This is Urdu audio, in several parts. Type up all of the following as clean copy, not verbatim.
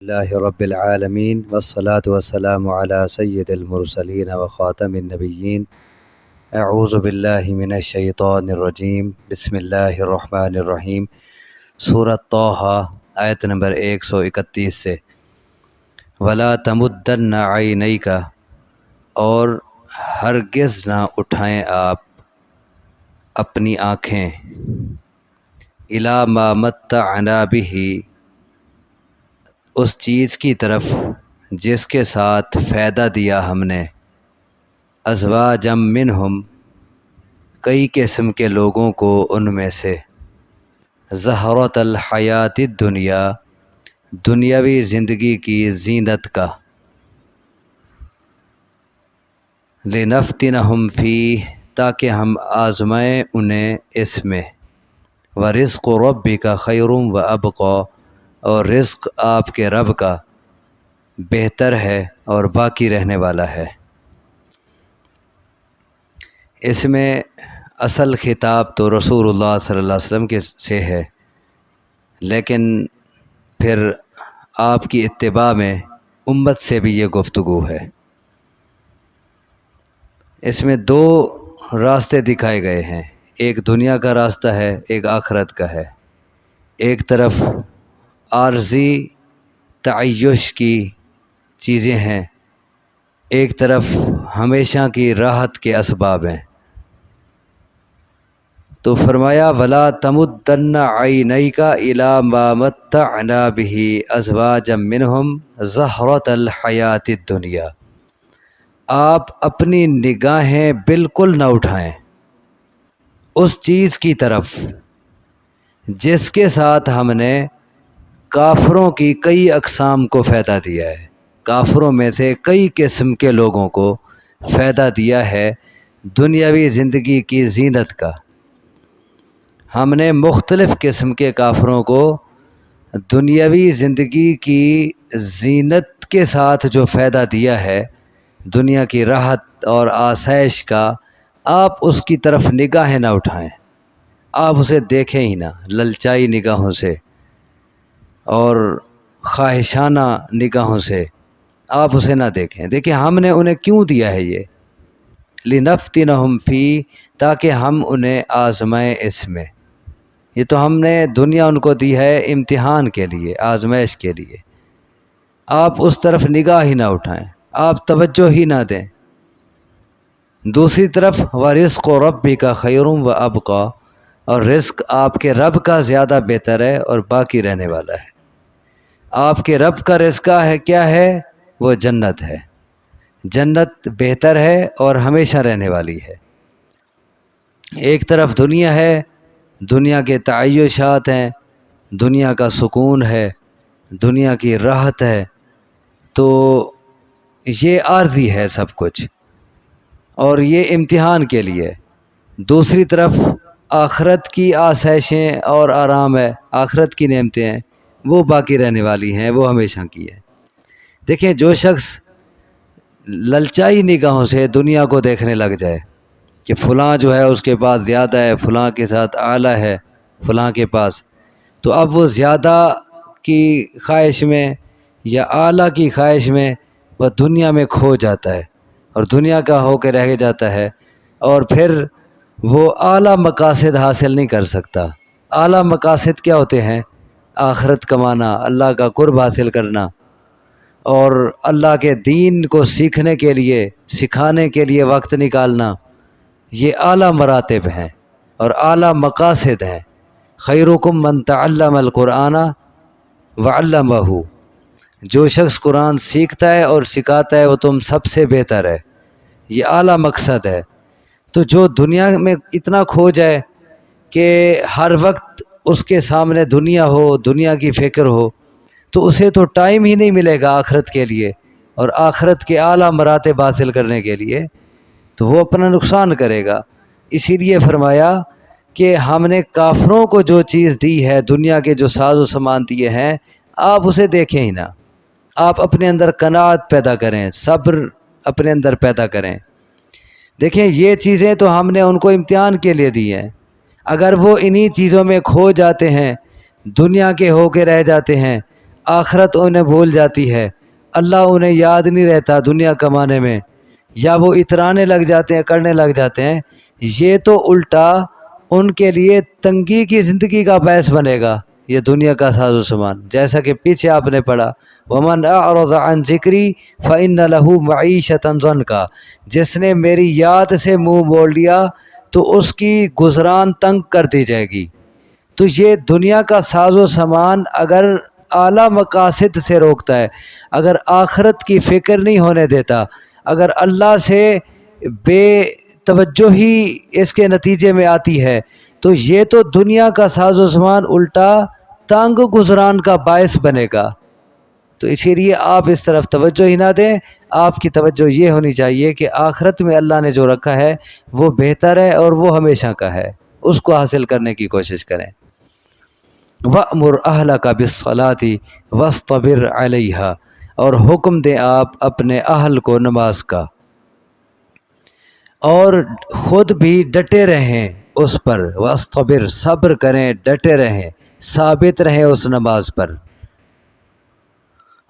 اللہ رب العالمین والصلاة والسلام علی سید المرسلین وخاتم النبیین اعوذ باللہ من الشیطان الرجیم بسم اللہ الرحمن الرحیم۔ سورۃ طٰہٰ آیت نمبر 131 سے وَلَا تَمُدَّنَّ عَيْنَيْكَ، اور ہرگز نہ اٹھائیں آپ اپنی آنکھیں، إِلَىٰ مَا مَتَّعْنَا بِهِ، اس چیز کی طرف جس کے ساتھ فائدہ دیا ہم نے، ازواجا منہم، کئی قسم کے لوگوں کو ان میں سے، زہرۃ الحیات الدنیا، دنیاوی زندگی کی زینت کا، لنفتنہم فیہ، تاکہ ہم آزمائیں انہیں اس میں، ورزق ربک خیر وابقی، اور رزق آپ کے رب کا بہتر ہے اور باقی رہنے والا ہے۔ اس میں اصل خطاب تو رسول اللہ صلی اللہ علیہ وسلم کے سے ہے، لیکن پھر آپ کی اتباع میں امت سے بھی یہ گفتگو ہے۔ اس میں دو راستے دکھائے گئے ہیں، ایک دنیا کا راستہ ہے، ایک آخرت کا ہے۔ ایک طرف عارضی تعیش کی چیزیں ہیں، ایک طرف ہمیشہ کی راحت کے اسباب ہیں۔ تو فرمایا وَلَا تَمُدَّنَّ عَيْنَيْكَ إِلَىٰ مَا مَتَّعْنَا بِهِ أَزْوَاجًا مِّنْهُمْ زَهْرَةَ الْحَيَاةِ الدُّنْيَا، آپ اپنی نگاہیں بالکل نہ اٹھائیں اس چیز کی طرف جس کے ساتھ ہم نے کافروں کی کئی اقسام کو فائدہ دیا ہے، کافروں میں سے کئی قسم کے لوگوں کو فائدہ دیا ہے دنیاوی زندگی کی زینت کا۔ ہم نے مختلف قسم کے کافروں کو دنیاوی زندگی کی زینت کے ساتھ جو فائدہ دیا ہے، دنیا کی راحت اور آسائش کا، آپ اس کی طرف نگاہیں نہ اٹھائیں، آپ اسے دیکھیں ہی نہ، للچائی نگاہوں سے اور خواہشانہ نگاہوں سے آپ اسے نہ دیکھیں۔ دیکھیں ہم نے انہیں کیوں دیا ہے یہ، لنفتنہم فی، تاکہ ہم انہیں آزمائیں اس میں۔ یہ تو ہم نے دنیا ان کو دی ہے امتحان کے لیے، آزمائش کے لیے، آپ اس طرف نگاہ ہی نہ اٹھائیں، آپ توجہ ہی نہ دیں۔ دوسری طرف وَرِزْقُ رَبِّكَ خَيْرٌ وَأَبْقَىٰ، اور رزق آپ کے رب کا زیادہ بہتر ہے اور باقی رہنے والا ہے۔ آپ کے رب کا رزق ہے کیا ہے؟ وہ جنت ہے، جنت بہتر ہے اور ہمیشہ رہنے والی ہے۔ ایک طرف دنیا ہے، دنیا کے تعیشات ہیں، دنیا کا سکون ہے، دنیا کی راحت ہے، تو یہ عارضی ہے سب کچھ اور یہ امتحان کے لیے۔ دوسری طرف آخرت کی آسائشیں اور آرام ہے، آخرت کی نعمتیں ہیں، وہ باقی رہنے والی ہیں، وہ ہمیشہ کی ہے۔ دیکھیں جو شخص للچائی نگاہوں سے دنیا کو دیکھنے لگ جائے کہ فلاں جو ہے اس کے پاس زیادہ ہے، فلاں کے ساتھ اعلیٰ ہے، فلاں کے پاس، تو اب وہ زیادہ کی خواہش میں یا اعلیٰ کی خواہش میں وہ دنیا میں کھو جاتا ہے اور دنیا کا ہو کے رہ جاتا ہے، اور پھر وہ اعلیٰ مقاصد حاصل نہیں کر سکتا۔ اعلیٰ مقاصد کیا ہوتے ہیں؟ آخرت کمانا، اللہ کا قرب حاصل کرنا اور اللہ کے دین کو سیکھنے کے لیے، سکھانے کے لیے وقت نکالنا، یہ اعلیٰ مراتب ہیں اور اعلیٰ مقاصد ہیں۔ خیرکم من تعلم القرآن وعلمہ، جو شخص قرآن سیکھتا ہے اور سکھاتا ہے وہ تم سب سے بہتر ہے، یہ اعلیٰ مقصد ہے۔ تو جو دنیا میں اتنا کھو جائے کہ ہر وقت اس کے سامنے دنیا ہو، دنیا کی فکر ہو، تو اسے تو ٹائم ہی نہیں ملے گا آخرت کے لیے اور آخرت کے اعلیٰ مراتب حاصل کرنے کے لیے، تو وہ اپنا نقصان کرے گا۔ اسی لیے فرمایا کہ ہم نے کافروں کو جو چیز دی ہے، دنیا کے جو ساز و سامان دیے ہیں، آپ اسے دیکھیں ہی نہ، آپ اپنے اندر قناعت پیدا کریں، صبر اپنے اندر پیدا کریں۔ دیکھیں یہ چیزیں تو ہم نے ان کو امتحان کے لیے دی ہیں، اگر وہ انہی چیزوں میں کھو جاتے ہیں، دنیا کے ہو کے رہ جاتے ہیں، آخرت انہیں بھول جاتی ہے، اللہ انہیں یاد نہیں رہتا دنیا کمانے میں، یا وہ اترانے لگ جاتے ہیں، کرنے لگ جاتے ہیں، یہ تو الٹا ان کے لیے تنگی کی زندگی کا باعث بنے گا یہ دنیا کا ساز و سامان، جیسا کہ پیچھے آپ نے پڑھا وَمَنْ أَعْرَضَ عَنْ ذِكْرِي فَإِنَّ لَهُ مَعِيشَةً ضَنْكَ، جس نے میری یاد سے منہ موڑ لیا تو اس کی گزران تنگ کر دی جائے گی۔ تو یہ دنیا کا ساز و سامان اگر اعلیٰ مقاصد سے روکتا ہے، اگر آخرت کی فکر نہیں ہونے دیتا، اگر اللہ سے بے توجہی اس کے نتیجے میں آتی ہے، تو یہ تو دنیا کا ساز و سامان الٹا تنگ گزران کا باعث بنے گا۔ تو اسی لیے آپ اس طرف توجہ ہی نہ دیں، آپ کی توجہ یہ ہونی چاہیے کہ آخرت میں اللہ نے جو رکھا ہے وہ بہتر ہے اور وہ ہمیشہ کا ہے، اس کو حاصل کرنے کی کوشش کریں۔ وَأْمُرْ أَهْلَكَ بِالصَّلَاةِ وَاصْطَبِرْ عَلَيْهَا، اور حکم دیں آپ اپنے اہل کو نماز کا، اور خود بھی ڈٹے رہیں اس پر، وَاصْطَبِرْ، صبر کریں، ڈٹے رہیں، ثابت رہیں اس نماز پر۔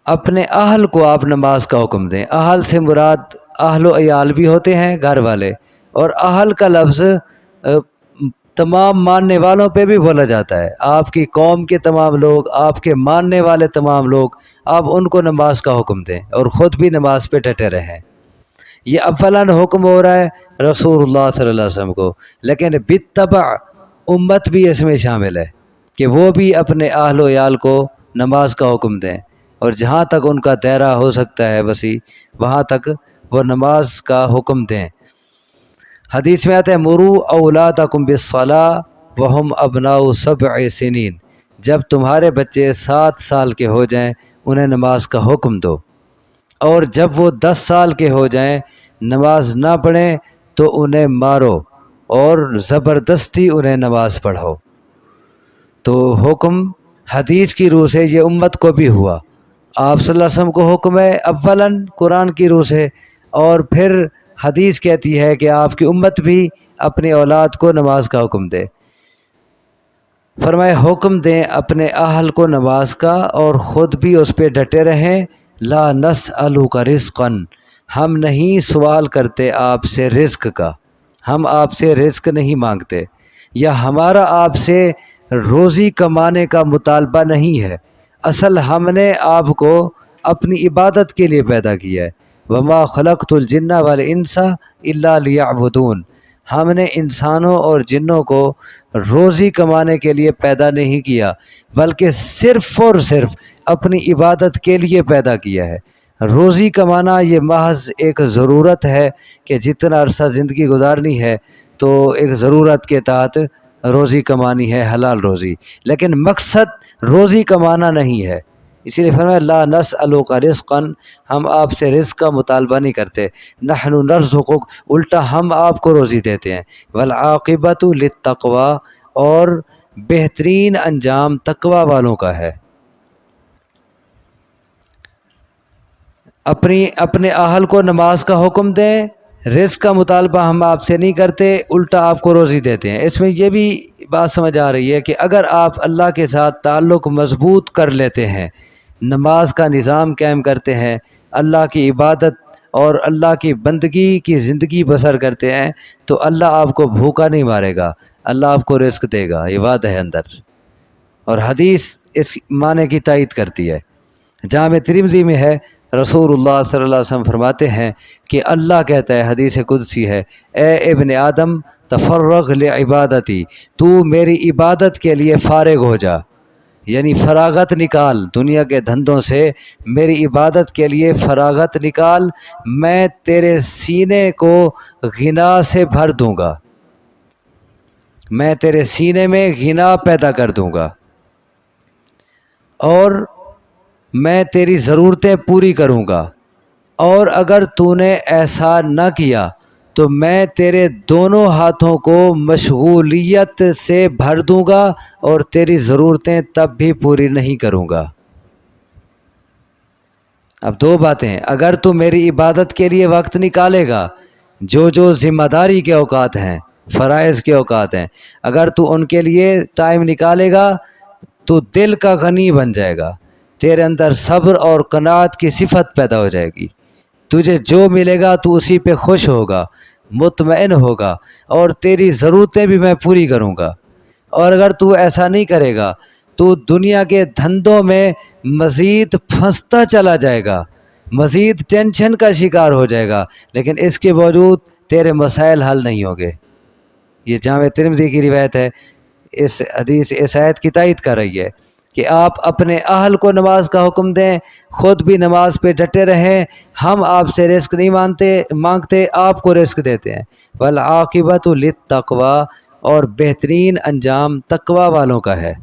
اپنے اہل کو آپ نماز کا حکم دیں۔ اہل سے مراد اہل و عیال بھی ہوتے ہیں، گھر والے، اور اہل کا لفظ تمام ماننے والوں پہ بھی بولا جاتا ہے، آپ کی قوم کے تمام لوگ، آپ کے ماننے والے تمام لوگ، آپ ان کو نماز کا حکم دیں اور خود بھی نماز پہ ڈٹے رہیں۔ یہ اولاً حکم ہو رہا ہے رسول اللہ صلی اللہ علیہ وسلم کو، لیکن بالتبع امت بھی اس میں شامل ہے کہ وہ بھی اپنے اہل و عیال کو نماز کا حکم دیں، اور جہاں تک ان کا دائرہ ہو سکتا ہے وسیع، وہاں تک وہ نماز کا حکم دیں۔ حدیث میں آتا ہے مروا اولادکم بالصلاۃ وہم ابناء 7 سنین، جب تمہارے بچے 7 سال کے ہو جائیں انہیں نماز کا حکم دو، اور جب وہ 10 سال کے ہو جائیں نماز نہ پڑھیں تو انہیں مارو اور زبردستی انہیں نماز پڑھاؤ۔ تو حکم حدیث کی روح سے یہ امت کو بھی ہوا، آپ صلی اللہ علیہ وسلم کو حکم ہے اولاً قرآن کی روح سے، اور پھر حدیث کہتی ہے کہ آپ کی امت بھی اپنی اولاد کو نماز کا حکم دے۔ فرمائے حکم دیں اپنے اہل کو نماز کا اور خود بھی اس پہ ڈٹے رہیں۔ لا نسألک رزقا، ہم نہیں سوال کرتے آپ سے رزق کا، ہم آپ سے رزق نہیں مانگتے، یا ہمارا آپ سے روزی کمانے کا مطالبہ نہیں ہے، اصل ہم نے آپ کو اپنی عبادت کے لیے پیدا کیا ہے۔ وما خلقت الجن والانس الا لیعبدون، ہم نے انسانوں اور جنوں کو روزی کمانے کے لیے پیدا نہیں کیا، بلکہ صرف اور صرف اپنی عبادت کے لیے پیدا کیا ہے۔ روزی کمانا یہ محض ایک ضرورت ہے کہ جتنا عرصہ زندگی گزارنی ہے تو ایک ضرورت کے تحت روزی کمانی ہے، حلال روزی، لیکن مقصد روزی کمانا نہیں ہے۔ اسی لیے فرمایا لا نسألک رزقا، ہم آپ سے رزق کا مطالبہ نہیں کرتے، نحن نرزقک، الٹا ہم آپ کو روزی دیتے ہیں، والعاقبۃ للتقوی، اور بہترین انجام تقوی والوں کا ہے۔ اپنے اہل کو نماز کا حکم دیں، رزق کا مطالبہ ہم آپ سے نہیں کرتے، الٹا آپ کو روزی دیتے ہیں۔ اس میں یہ بھی بات سمجھ آ رہی ہے کہ اگر آپ اللہ کے ساتھ تعلق مضبوط کر لیتے ہیں، نماز کا نظام قائم کرتے ہیں، اللہ کی عبادت اور اللہ کی بندگی کی زندگی بسر کرتے ہیں، تو اللہ آپ کو بھوکا نہیں مارے گا، اللہ آپ کو رزق دے گا، یہ وعدہ ہے اندر، اور حدیث اس معنی کی تائید کرتی ہے۔ جامع ترمذی میں ہے، رسول اللہ صلی اللہ علیہ وسلم فرماتے ہیں کہ اللہ کہتا ہے، حدیث قدسی ہے، اے ابن آدم تفرغ لعبادتی، تو میری عبادت کے لیے فارغ ہو جا، یعنی فراغت نکال دنیا کے دھندوں سے، میری عبادت کے لیے فراغت نکال، میں تیرے سینے کو غنا سے بھر دوں گا، میں تیرے سینے میں غنا پیدا کر دوں گا، اور میں تیری ضرورتیں پوری کروں گا، اور اگر تو نے ایسا نہ کیا تو میں تیرے دونوں ہاتھوں کو مشغولیت سے بھر دوں گا اور تیری ضرورتیں تب بھی پوری نہیں کروں گا۔ اب دو باتیں، اگر تو میری عبادت کے لیے وقت نکالے گا، جو ذمہ داری کے اوقات ہیں، فرائض کے اوقات ہیں، اگر تو ان کے لیے ٹائم نکالے گا تو دل کا غنی بن جائے گا، تیرے اندر صبر اور قناعت کی صفت پیدا ہو جائے گی. تجھے جو ملے گا تو اسی پہ خوش ہوگا، مطمئن ہوگا، اور تیری ضرورتیں بھی میں پوری کروں گا. اور اگر تو ایسا نہیں کرے گا تو دنیا کے دھندوں میں مزید پھنستا چلا جائے گا، مزید ٹینشن کا شکار ہو جائے گا، لیکن اس کے باوجود تیرے مسائل حل نہیں ہوں گے. یہ جامع ترمذی کی روایت ہے. اس حدیث اس آیت کی تائید کر رہی ہے کہ آپ اپنے اہل کو نماز کا حکم دیں، خود بھی نماز پہ ڈٹے رہیں. ہم آپ سے رزق نہیں مانگتے، آپ کو رزق دیتے ہیں. والعاقبۃ للتقویٰ، اور بہترین انجام تقویٰ والوں کا ہے.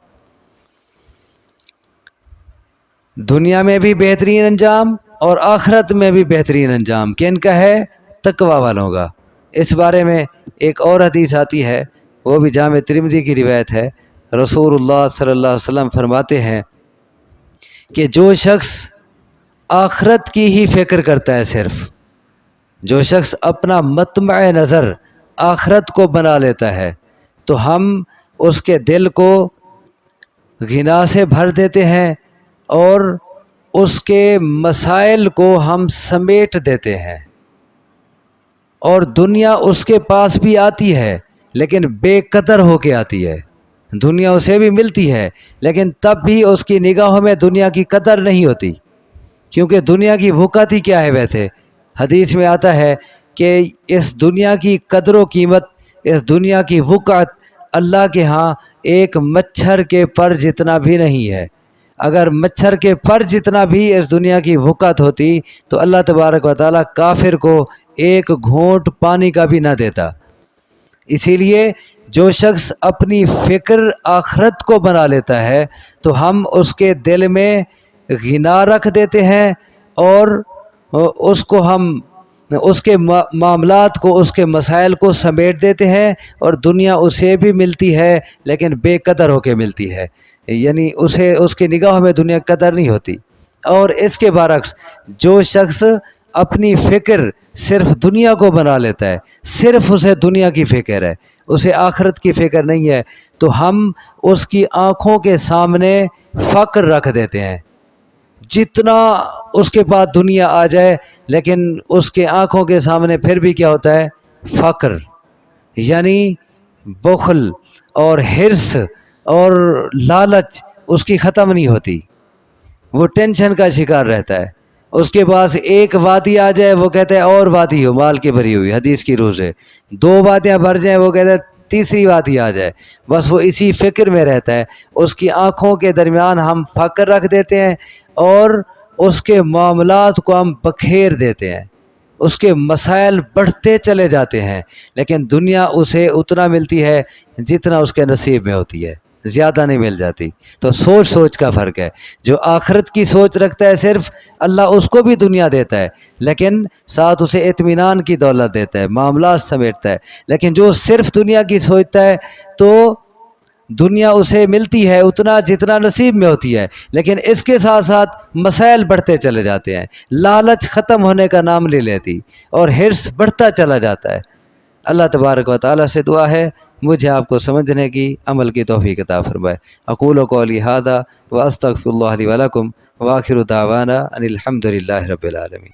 دنیا میں بھی بہترین انجام اور آخرت میں بھی بہترین انجام کن کا ہے؟ تقویٰ والوں کا. اس بارے میں ایک اور حدیث آتی ہے، وہ بھی جامع ترمذی کی روایت ہے. رسول اللہ صلی اللہ علیہ وسلم فرماتے ہیں کہ جو شخص آخرت کی ہی فکر کرتا ہے، صرف جو شخص اپنا مطمع نظر آخرت کو بنا لیتا ہے، تو ہم اس کے دل کو غنا سے بھر دیتے ہیں اور اس کے مسائل کو ہم سمیٹ دیتے ہیں. اور دنیا اس کے پاس بھی آتی ہے لیکن بے قدر ہو کے آتی ہے. دنیا اسے بھی ملتی ہے لیکن تب بھی اس کی نگاہوں میں دنیا کی قدر نہیں ہوتی، کیونکہ دنیا کی وقت ہی کیا ہے. ویسے حدیث میں آتا ہے کہ اس دنیا کی قدر و قیمت، اس دنیا کی وقت اللہ کے ہاں ایک مچھر کے پر جتنا بھی نہیں ہے. اگر مچھر کے پر جتنا بھی اس دنیا کی وقت ہوتی تو اللہ تبارک و تعالیٰ کافر کو ایک گھونٹ پانی کا بھی نہ دیتا. اسی لیے جو شخص اپنی فکر آخرت کو بنا لیتا ہے تو ہم اس کے دل میں غنا رکھ دیتے ہیں اور اس کو ہم اس کے معاملات کو، اس کے مسائل کو سمیٹ دیتے ہیں، اور دنیا اسے بھی ملتی ہے لیکن بے قدر ہو کے ملتی ہے. یعنی اسے اس کی نگاہوں میں دنیا قدر نہیں ہوتی. اور اس کے برعکس جو شخص اپنی فکر صرف دنیا کو بنا لیتا ہے، صرف اسے دنیا کی فکر ہے، اسے آخرت کی فکر نہیں ہے، تو ہم اس کی آنکھوں کے سامنے فقر رکھ دیتے ہیں. جتنا اس کے پاس دنیا آ جائے لیکن اس کے آنکھوں کے سامنے پھر بھی کیا ہوتا ہے؟ فقر. یعنی بخل اور حرص اور لالچ اس کی ختم نہیں ہوتی، وہ ٹینشن کا شکار رہتا ہے. اس کے پاس ایک وادی آ جائے وہ کہتا ہے اور وادی ہو مال کی بھری ہوئی، حدیث کی روح سے. دو وادیاں بھر جائیں وہ کہتا ہے تیسری وادی آ جائے. بس وہ اسی فکر میں رہتا ہے. اس کی آنکھوں کے درمیان ہم فقر رکھ دیتے ہیں اور اس کے معاملات کو ہم بکھیر دیتے ہیں، اس کے مسائل بڑھتے چلے جاتے ہیں، لیکن دنیا اسے اتنا ملتی ہے جتنا اس کے نصیب میں ہوتی ہے، زیادہ نہیں مل جاتی. تو سوچ کا فرق ہے. جو آخرت کی سوچ رکھتا ہے صرف، اللہ اس کو بھی دنیا دیتا ہے لیکن ساتھ اسے اطمینان کی دولت دیتا ہے، معاملات سمیٹتا ہے. لیکن جو صرف دنیا کی سوچتا ہے تو دنیا اسے ملتی ہے اتنا جتنا نصیب میں ہوتی ہے، لیکن اس کے ساتھ ساتھ مسائل بڑھتے چلے جاتے ہیں، لالچ ختم ہونے کا نام لے لیتی اور حرص بڑھتا چلا جاتا ہے. اللہ تبارک و تعالیٰ سے دعا ہے مجھے آپ کو سمجھنے کی، عمل کی توفیق عطا فرمائے. اقول قولی ھذا واستغفر اللہ لی ولکم، وآخر دعوانا ان الحمد للہ رب العالمین.